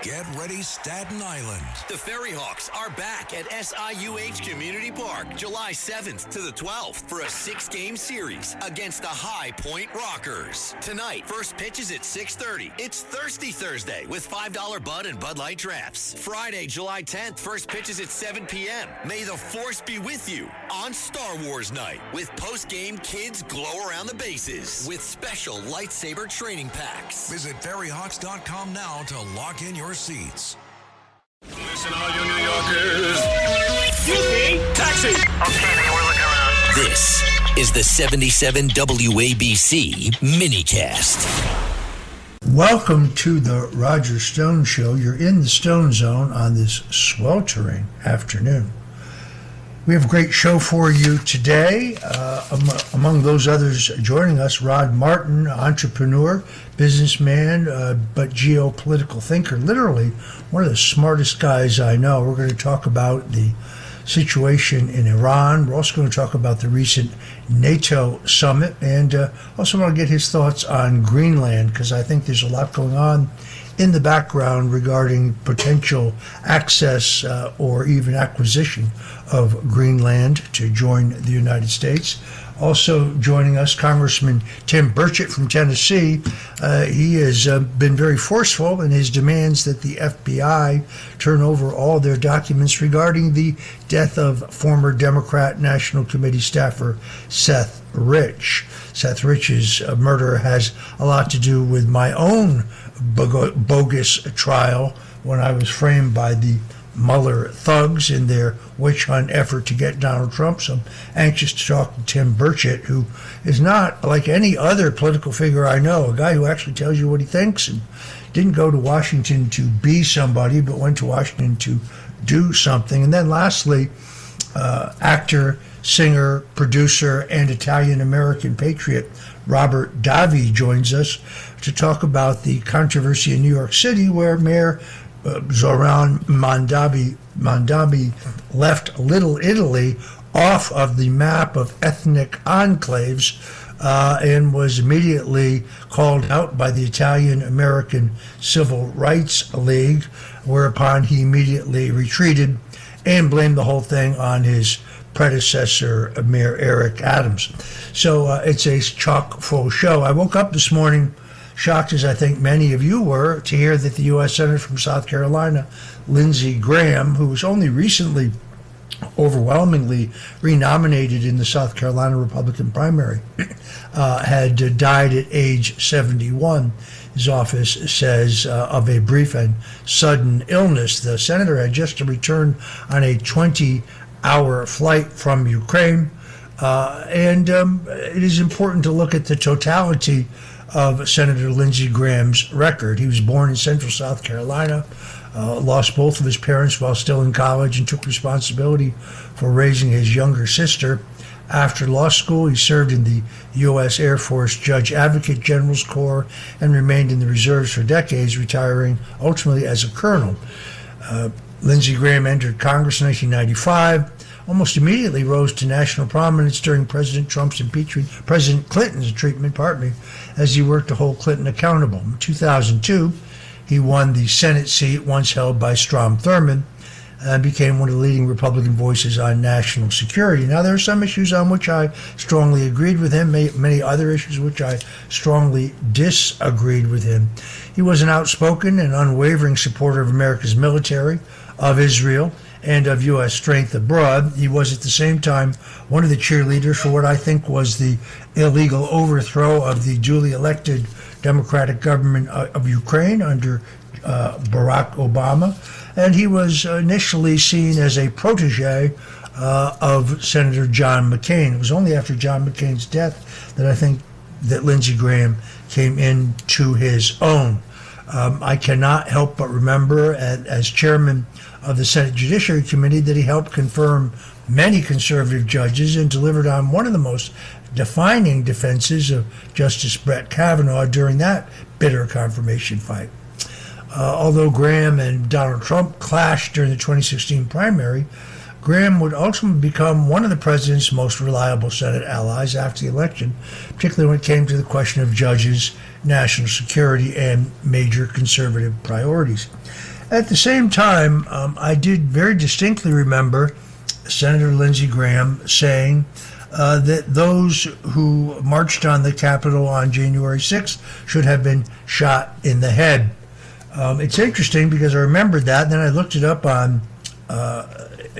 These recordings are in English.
Get ready, Staten Island. The Ferry Hawks are back at SIUH Community Park July 7th to the 12th for a 6-game series against the High Point Rockers. Tonight, first pitch is at 6:30. It's Thirsty Thursday with $5 Bud and Bud Light drafts. Friday, July 10th, first pitch is at 7 p.m. May the Force be with you on Star Wars Night with post-game kids glow around the bases with special lightsaber training packs. Visit ferryhawks.com now to lock in your seats. Listen, all you New Yorkers. Excuse me. Taxi. Okay, man, we're looking around. This is the 77 WABC minicast. Welcome to the Roger Stone Show. You're in the Stone Zone on this sweltering afternoon. We have a great show for you today. Among those others joining us, Rod Martin, entrepreneur, businessman, but geopolitical thinker, literally one of the smartest guys I know. We're going to talk about the situation in Iran. We're also going to talk about the recent NATO summit, and also want to get his thoughts on Greenland, because I think there's a lot going on in the background regarding potential access or even acquisition of Greenland to join the United States. Also joining us, Congressman Tim Burchett from Tennessee. He has been very forceful in his demands that the FBI turn over all their documents regarding the death of former Democrat National Committee staffer Seth Rich. Seth Rich's murder has a lot to do with my own bogus trial when I was framed by the Mueller thugs in their witch hunt effort to get Donald Trump. So I'm anxious to talk to Tim Burchett, who is not like any other political figure I know, a guy who actually tells you what he thinks and didn't go to Washington to be somebody, but went to Washington to do something. And then lastly, actor, singer, producer, and Italian-American patriot Robert Davi joins us to talk about the controversy in New York City where Mayor Zoran Mondavi left Little Italy off of the map of ethnic enclaves and was immediately called out by the Italian-American Civil Rights League, whereupon he immediately retreated and blamed the whole thing on his predecessor, Mayor Eric Adams. So it's a chock-full show. I woke up this morning shocked, as I think many of you were, to hear that the U.S. Senator from South Carolina, Lindsey Graham, who was only recently overwhelmingly renominated in the South Carolina Republican primary, had died at age 71. His office says of a brief and sudden illness. The senator had just returned on a 20-hour flight from Ukraine, and it is important to look at the totality of Senator Lindsey Graham's record. He was born in Central South Carolina, lost both of his parents while still in college, and took responsibility for raising his younger sister. After law school, he served in the U.S. Air Force Judge Advocate General's Corps and remained in the reserves for decades, retiring ultimately as a colonel. Lindsey Graham entered Congress in 1995. Almost immediately rose to national prominence during President Clinton's treatment, as he worked to hold Clinton accountable. In 2002, he won the Senate seat once held by Strom Thurmond and became one of the leading Republican voices on national security. Now, there are some issues on which I strongly agreed with him, many other issues which I strongly disagreed with him. He was an outspoken and unwavering supporter of America's military, of Israel, and of U.S. strength abroad. He was at the same time one of the cheerleaders for what I think was the illegal overthrow of the duly elected democratic government of Ukraine under Barack Obama. And he was initially seen as a protégé of Senator John McCain. It was only after John McCain's death that I think that Lindsey Graham came into his own. I cannot help but remember, as chairman of the Senate Judiciary Committee, that he helped confirm many conservative judges and delivered on one of the most defining defenses of Justice Brett Kavanaugh during that bitter confirmation fight. Although Graham and Donald Trump clashed during the 2016 primary, Graham would ultimately become one of the president's most reliable Senate allies after the election, particularly when it came to the question of judges, national security, and major conservative priorities. At the same time, I did very distinctly remember Senator Lindsey Graham saying that those who marched on the Capitol on January 6th should have been shot in the head. It's interesting because I remembered that, and then I looked it up on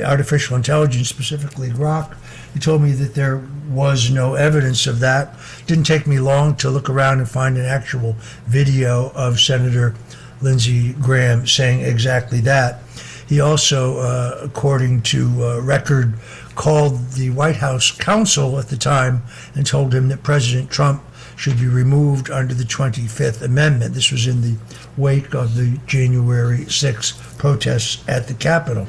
artificial intelligence, specifically Grok. He told me that there was no evidence of that. It didn't take me long to look around and find an actual video of Senator Lindsey Graham saying exactly that. He also, according to record, called the White House counsel at the time and told him that President Trump should be removed under the 25th Amendment. This was in the wake of the January 6th protests at the Capitol.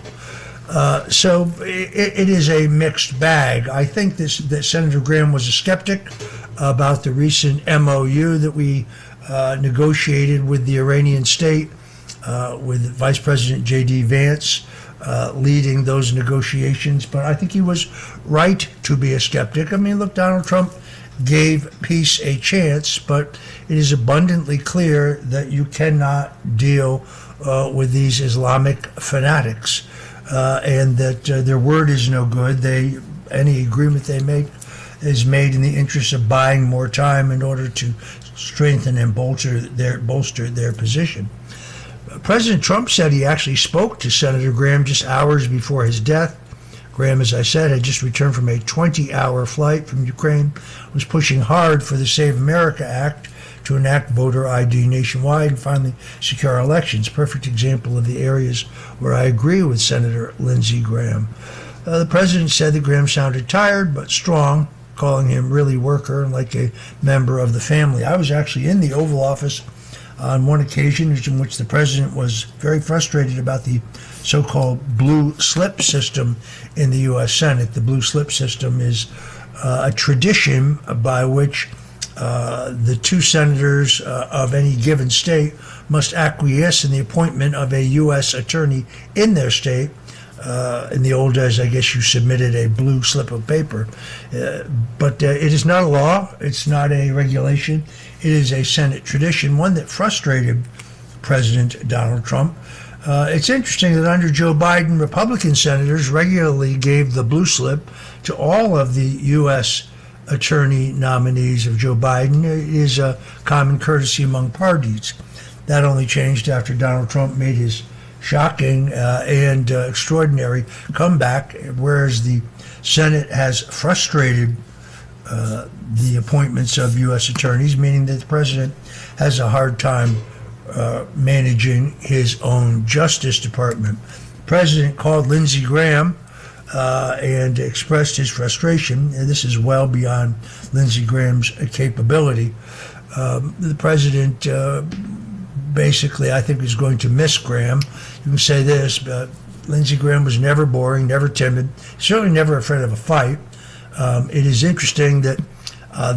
So it is a mixed bag. I think that Senator Graham was a skeptic about the recent MOU that we negotiated with the Iranian state, with Vice President J.D. Vance leading those negotiations. But I think he was right to be a skeptic. I mean, look, Donald Trump gave peace a chance, but it is abundantly clear that you cannot deal with these Islamic fanatics, and that their word is no good. Any agreement they make is made in the interest of buying more time in order to strengthen and bolster their position. President Trump said he actually spoke to Senator Graham just hours before his death. Graham, as I said, had just returned from a 20-hour flight from Ukraine, was pushing hard for the Save America Act to enact voter ID nationwide and finally secure elections. Perfect example of the areas where I agree with Senator Lindsey Graham. The president said that Graham sounded tired but strong, calling him really worker and like a member of the family. I was actually in the Oval Office on one occasion in which the president was very frustrated about the so-called blue slip system in the U.S. Senate. The blue slip system is a tradition by which the two senators of any given state must acquiesce in the appointment of a U.S. attorney in their state. In the old days, I guess you submitted a blue slip of paper. But it is not a law. It's not a regulation. It is a Senate tradition, one that frustrated President Donald Trump. It's interesting that under Joe Biden, Republican senators regularly gave the blue slip to all of the U.S. attorney nominees of Joe Biden. It is a common courtesy among parties. That only changed after Donald Trump made his shocking and extraordinary comeback, whereas the Senate has frustrated the appointments of U.S. attorneys, meaning that the president has a hard time managing his own Justice Department. The president called Lindsey Graham and expressed his frustration, and this is well beyond Lindsey Graham's capability. The president basically, I think, is going to miss Graham. You can say this, but Lindsey Graham was never boring, never timid, certainly never afraid of a fight. It is interesting that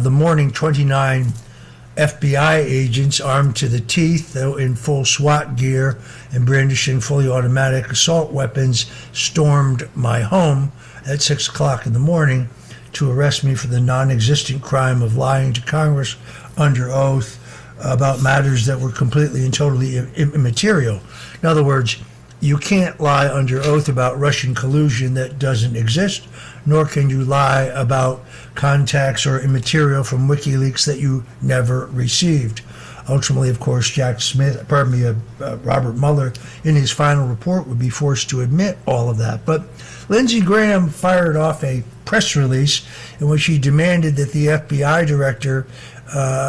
the morning 29 FBI agents armed to the teeth, though in full SWAT gear and brandishing fully automatic assault weapons, stormed my home at 6 o'clock in the morning to arrest me for the non-existent crime of lying to Congress under oath about matters that were completely and totally immaterial. In other words, you can't lie under oath about Russian collusion that doesn't exist, nor can you lie about contacts or immaterial from WikiLeaks that you never received. Ultimately, of course, Robert Mueller, in his final report, would be forced to admit all of that. But Lindsey Graham fired off a press release in which he demanded that the FBI director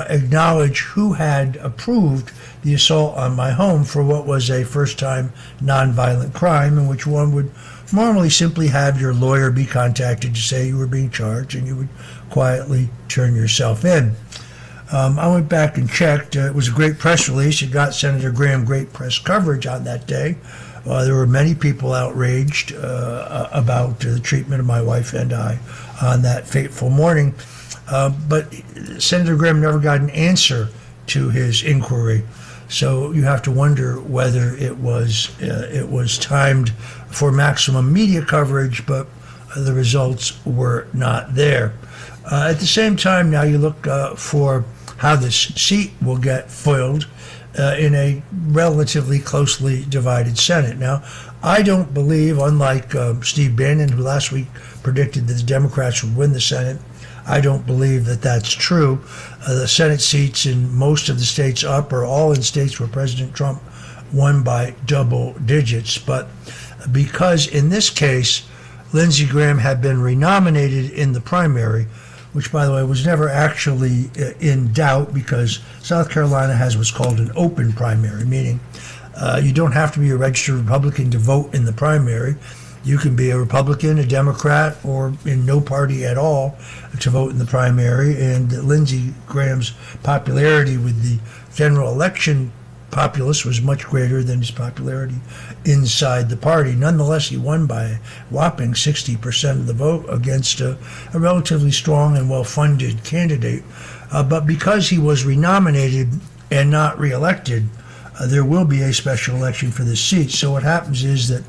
acknowledge who had approved the assault on my home for what was a first-time nonviolent crime, in which one would normally simply have your lawyer be contacted to say you were being charged, and you would quietly turn yourself in. I went back and checked. It was a great press release. It got Senator Graham great press coverage on that day. There were many people outraged about the treatment of my wife and I on that fateful morning. But Senator Graham never got an answer to his inquiry. So you have to wonder whether it was timed for maximum media coverage, but the results were not there. At the same time, now you look for how this seat will get filled in a relatively closely divided Senate. Now, I don't believe, unlike Steve Bannon, who last week predicted that the Democrats would win the Senate, I don't believe that that's true. The Senate seats in most of the states up are all in states where President Trump won by double digits. But because in this case, Lindsey Graham had been renominated in the primary, which, by the way, was never actually in doubt because South Carolina has what's called an open primary, meaning you don't have to be a registered Republican to vote in the primary. You can be a Republican, a Democrat, or in no party at all to vote in the primary. And Lindsey Graham's popularity with the general election populace was much greater than his popularity inside the party. Nonetheless, he won by a whopping 60% of the vote against a relatively strong and well-funded candidate. But because he was renominated and not reelected, there will be a special election for this seat. So what happens is that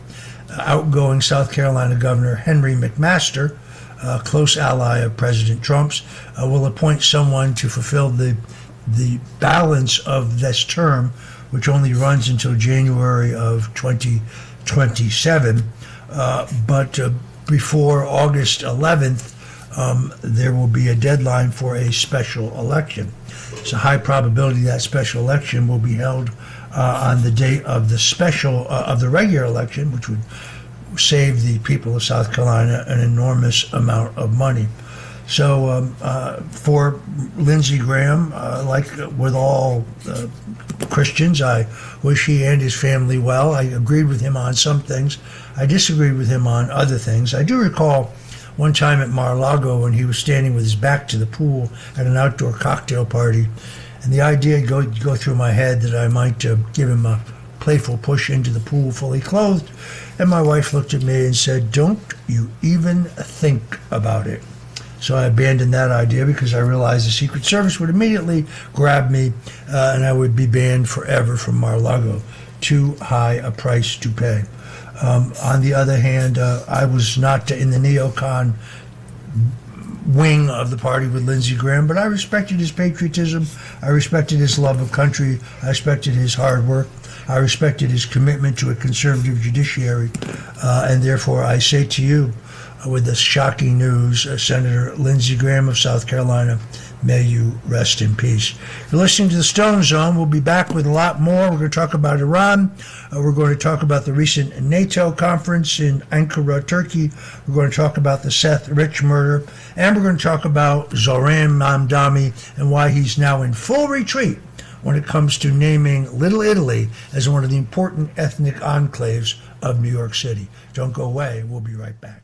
outgoing South Carolina Governor Henry McMaster, a close ally of President Trump's, will appoint someone to fulfill the balance of this term, which only runs until January of 2027. But before August 11th, there will be a deadline for a special election. It's a high probability that special election will be held on the date of the regular election, which would save the people of South Carolina an enormous amount of money. So for Lindsey Graham, like with all Christians, I wish he and his family well. I agreed with him on some things. I disagreed with him on other things. I do recall one time at Mar-a-Lago when he was standing with his back to the pool at an outdoor cocktail party, and the idea go through my head that I might give him a playful push into the pool fully clothed. And my wife looked at me and said, "Don't you even think about it." So I abandoned that idea because I realized the Secret Service would immediately grab me and I would be banned forever from Mar-a-Lago. Too high a price to pay. On the other hand, I was not in the neocon wing of the party with Lindsey Graham, but I respected his patriotism. I respected his love of country. I respected his hard work. I respected his commitment to a conservative judiciary. And therefore, I say to you, with the shocking news, Senator Lindsey Graham of South Carolina, may you rest in peace. You're listening to the Stone Zone. We'll be back with a lot more. We're going to talk about Iran. We're going to talk about the recent NATO conference in Ankara, Turkey. We're going to talk about the Seth Rich murder. And we're going to talk about Zoran Mamdani and why he's now in full retreat when it comes to naming Little Italy as one of the important ethnic enclaves of New York City. Don't go away. We'll be right back.